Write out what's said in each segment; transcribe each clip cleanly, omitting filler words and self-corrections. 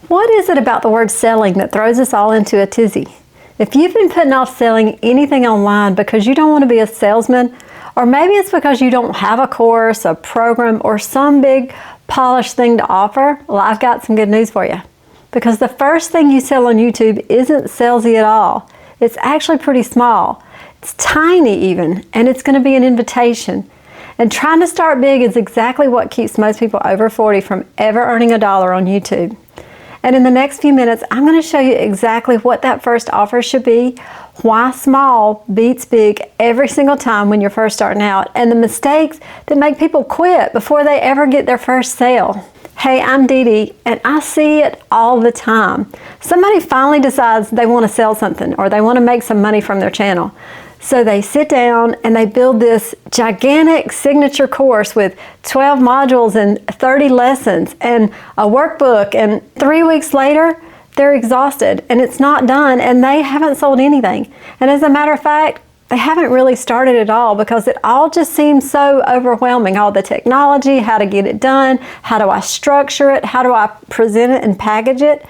What is it about the word selling that throws us all into a tizzy? If you've been putting off selling anything online because you don't want to be a salesman, or maybe it's because you don't have a course, a program, or some big polished thing to offer, well, I've got some good news for you. Because the first thing you sell on YouTube isn't salesy at all. It's actually pretty small. It's tiny even, and it's going to be an invitation. And trying to start big is exactly what keeps most people over 40 from ever earning $1 on YouTube. And in the next few minutes, I'm going to show you exactly what that first offer should be, why small beats big every single time when you're first starting out, and the mistakes that make people quit before they ever get their first sale. Hey, I'm Dee Dee, and I see it all the time. Somebody finally decides they want to sell something or they want to make some money from their channel. So they sit down and they build this gigantic signature course with 12 modules and 30 lessons and a workbook, and 3 weeks later, they're exhausted and it's not done and they haven't sold anything. And as a matter of fact, they haven't really started at all because it all just seems so overwhelming. All the technology, how to get it done, how do I structure it, how do I present it and package it?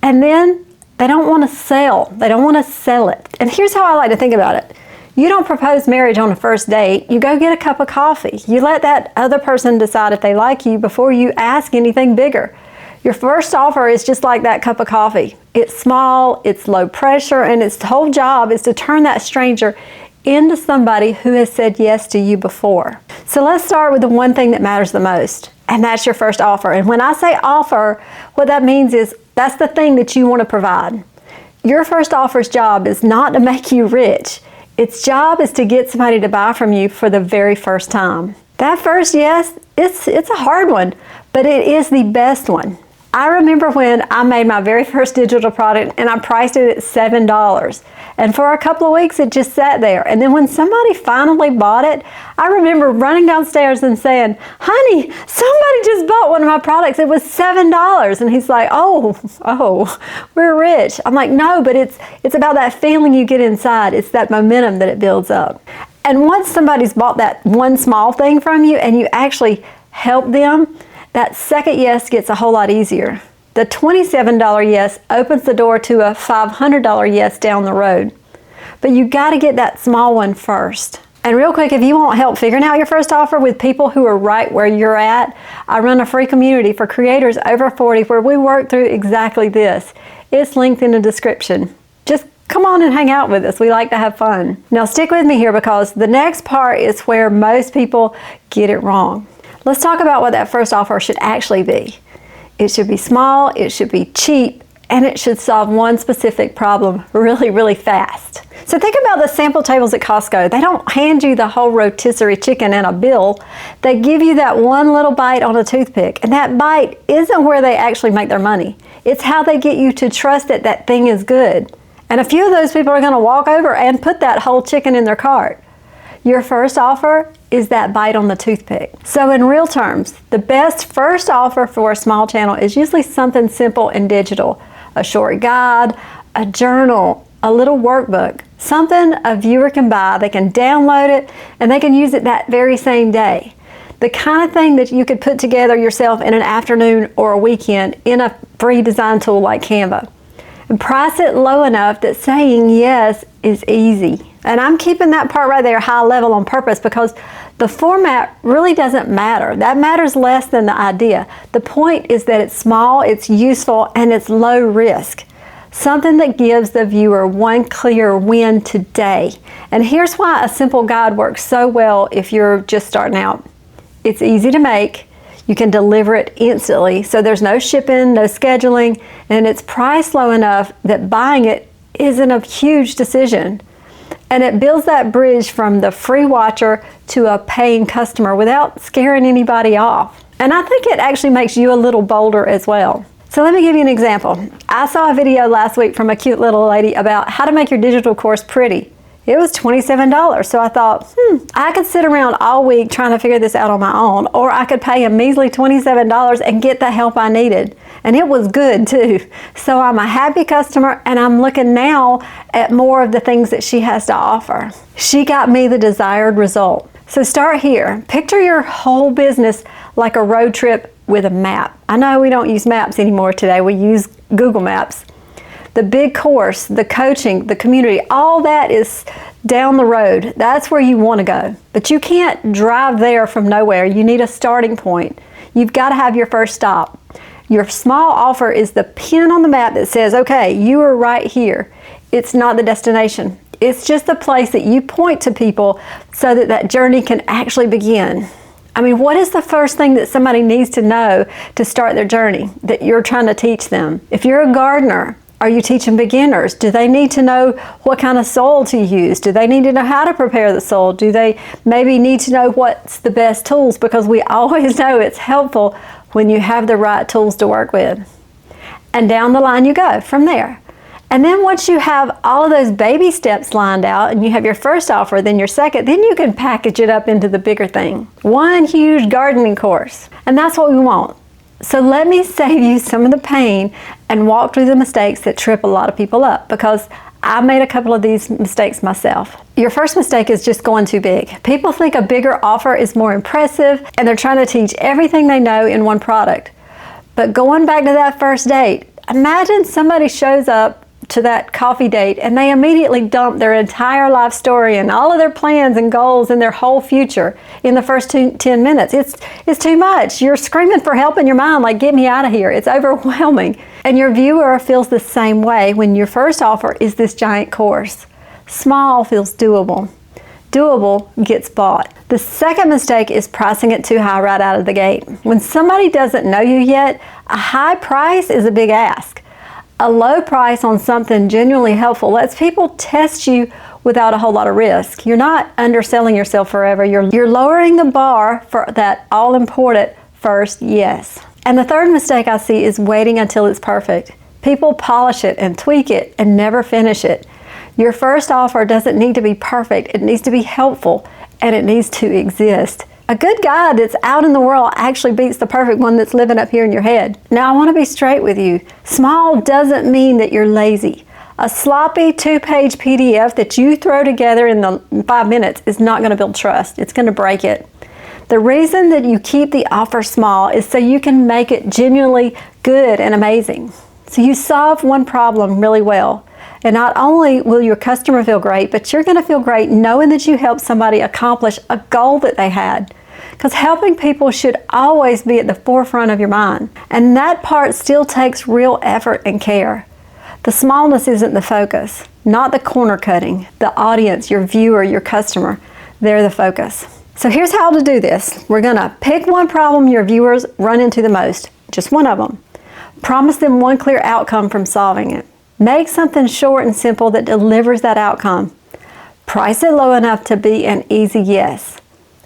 And then they don't want to sell. They don't want to sell it. And here's how I like to think about it. You don't propose marriage on a first date. You go get a cup of coffee. You let that other person decide if they like you before you ask anything bigger. Your first offer is just like that cup of coffee. It's small, it's low pressure, and its whole job is to turn that stranger into somebody who has said yes to you before. So let's start with the one thing that matters the most, and that's your first offer. And when I say offer, what that means is that's the thing that you want to provide. Your first offer's job is not to make you rich. Its job is to get somebody to buy from you for the very first time. That first yes, it's a hard one, but it is the best one. I remember when I made my very first digital product and I priced it at $7. And for a couple of weeks it just sat there. And then when somebody finally bought it, I remember running downstairs and saying, "Honey, somebody just bought one of my products. It was $7. And he's like, oh, we're rich. I'm like, no, but it's about that feeling you get inside. It's that momentum that it builds up. And once somebody's bought that one small thing from you and you actually help them, that second yes gets a whole lot easier. The $27 yes opens the door to a $500 yes down the road. But you got to get that small one first. And real quick, if you want help figuring out your first offer with people who are right where you're at, I run a free community for creators over 40 where we work through exactly this. It's linked in the description. Just come on and hang out with us. We like to have fun. Now stick with me here because the next part is where most people get it wrong. Let's talk about what that first offer should actually be. It should be small, it should be cheap, and it should solve one specific problem really, really fast. So think about the sample tables at Costco. They don't hand you the whole rotisserie chicken and a bill. They give you that one little bite on a toothpick, and that bite isn't where they actually make their money. It's how they get you to trust that that thing is good. And a few of those people are going to walk over and put that whole chicken in their cart. Your first offer is that bite on the toothpick. So in real terms, the best first offer for a small channel is usually something simple and digital. A short guide, a journal, a little workbook, something a viewer can buy, they can download it, and they can use it that very same day. The kind of thing that you could put together yourself in an afternoon or a weekend in a free design tool like Canva. And price it low enough that saying yes is easy. And I'm keeping that part right there high level on purpose because the format really doesn't matter. That matters less than the idea. The point is that it's small, it's useful, and it's low risk. Something that gives the viewer one clear win today. And here's why a simple guide works so well if you're just starting out. It's easy to make. You can deliver it instantly, so there's no shipping, no scheduling, and it's priced low enough that buying it isn't a huge decision. And it builds that bridge from the free watcher to a paying customer without scaring anybody off. And I think it actually makes you a little bolder as well. So let me give you an example. I saw a video last week from a cute little lady about how to make your digital course pretty. It was $27, so I thought, I could sit around all week trying to figure this out on my own, or I could pay a measly $27 and get the help I needed. And it was good too. So I'm a happy customer and I'm looking now at more of the things that she has to offer. She got me the desired result. So start here. Picture your whole business like a road trip with a map. I know we don't use maps anymore today. We use Google Maps. The big course, the coaching, the community, all that is down the road. That's where you want to go. But you can't drive there from nowhere. You need a starting point. You've got to have your first stop. Your small offer is the pin on the map that says, okay, you are right here. It's not the destination. It's just the place that you point to people so that that journey can actually begin. I mean, what is the first thing that somebody needs to know to start their journey that you're trying to teach them? If you're a gardener, are you teaching beginners? Do they need to know what kind of soil to use? Do they need to know how to prepare the soil? Do they maybe need to know what's the best tools? Because we always know it's helpful when you have the right tools to work with. And down the line you go from there. And then once you have all of those baby steps lined out and you have your first offer, then your second, then you can package it up into the bigger thing. One huge gardening course. And that's what we want. So let me save you some of the pain and walk through the mistakes that trip a lot of people up, because I made a couple of these mistakes myself. Your first mistake is just going too big. People think a bigger offer is more impressive and they're trying to teach everything they know in one product. But going back to that first date, imagine somebody shows up to that coffee date and they immediately dump their entire life story and all of their plans and goals and their whole future in the first 10 minutes. It's too much. You're screaming for help in your mind, like, get me out of here. It's overwhelming. And your viewer feels the same way when your first offer is this giant course. Small feels doable. Doable gets bought. The second mistake is pricing it too high right out of the gate. When somebody doesn't know you yet, a high price is a big ask. A low price on something genuinely helpful lets people test you without a whole lot of risk. You're not underselling yourself forever. You're lowering the bar for that all-important first yes. And the third mistake I see is waiting until it's perfect. People polish it and tweak it and never finish it. Your first offer doesn't need to be perfect. It needs to be helpful and it needs to exist. A good guide that's out in the world actually beats the perfect one that's living up here in your head. Now, I want to be straight with you. Small doesn't mean that you're lazy. A sloppy 2-page PDF that you throw together in the 5 minutes is not going to build trust. It's going to break it. The reason that you keep the offer small is so you can make it genuinely good and amazing. So you solve one problem really well. And not only will your customer feel great, but you're going to feel great knowing that you helped somebody accomplish a goal that they had. Because helping people should always be at the forefront of your mind. And that part still takes real effort and care. The smallness isn't the focus, not the corner cutting. The audience, your viewer, your customer, they're the focus. So here's how to do this. We're going to pick one problem your viewers run into the most, just one of them. Promise them one clear outcome from solving it. Make something short and simple that delivers that outcome. Price it low enough to be an easy yes.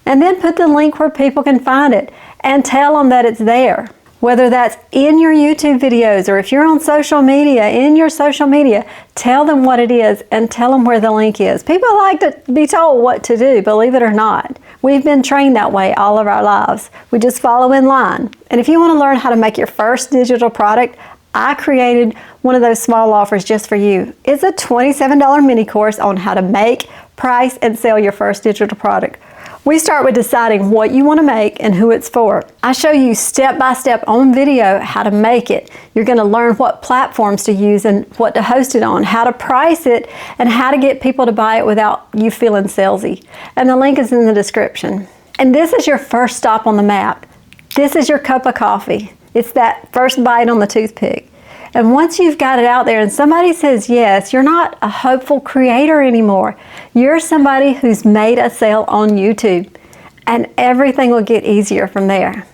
And then put the link where people can find it and tell them that it's there. Whether that's in your YouTube videos or if you're on social media, in your social media, tell them what it is and tell them where the link is. People like to be told what to do, believe it or not. We've been trained that way all of our lives. We just follow in line. And if you want to learn how to make your first digital product, I created one of those small offers just for you. It's a $27 mini course on how to make, price, and sell your first digital product. We start with deciding what you want to make and who it's for. I show you step-by-step on video how to make it. You're going to learn what platforms to use and what to host it on, how to price it, and how to get people to buy it without you feeling salesy. And the link is in the description. And this is your first stop on the map. This is your cup of coffee. It's that first bite on the toothpick. And once you've got it out there and somebody says yes, you're not a hopeful creator anymore. You're somebody who's made a sale on YouTube, and everything will get easier from there.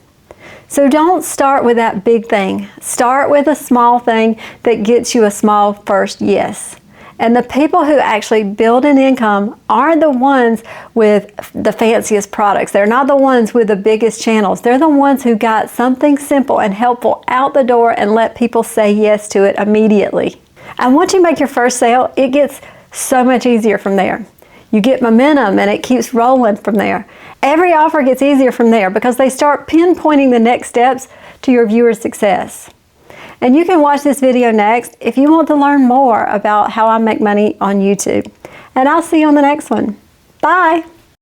So don't start with that big thing. Start with a small thing that gets you a small first yes. And the people who actually build an income aren't the ones with the fanciest products. They're not the ones with the biggest channels. They're the ones who got something simple and helpful out the door and let people say yes to it immediately. And once you make your first sale, it gets so much easier from there. You get momentum and it keeps rolling from there. Every offer gets easier from there because they start pinpointing the next steps to your viewer's success. And you can watch this video next if you want to learn more about how I make money on YouTube. And I'll see you on the next one. Bye.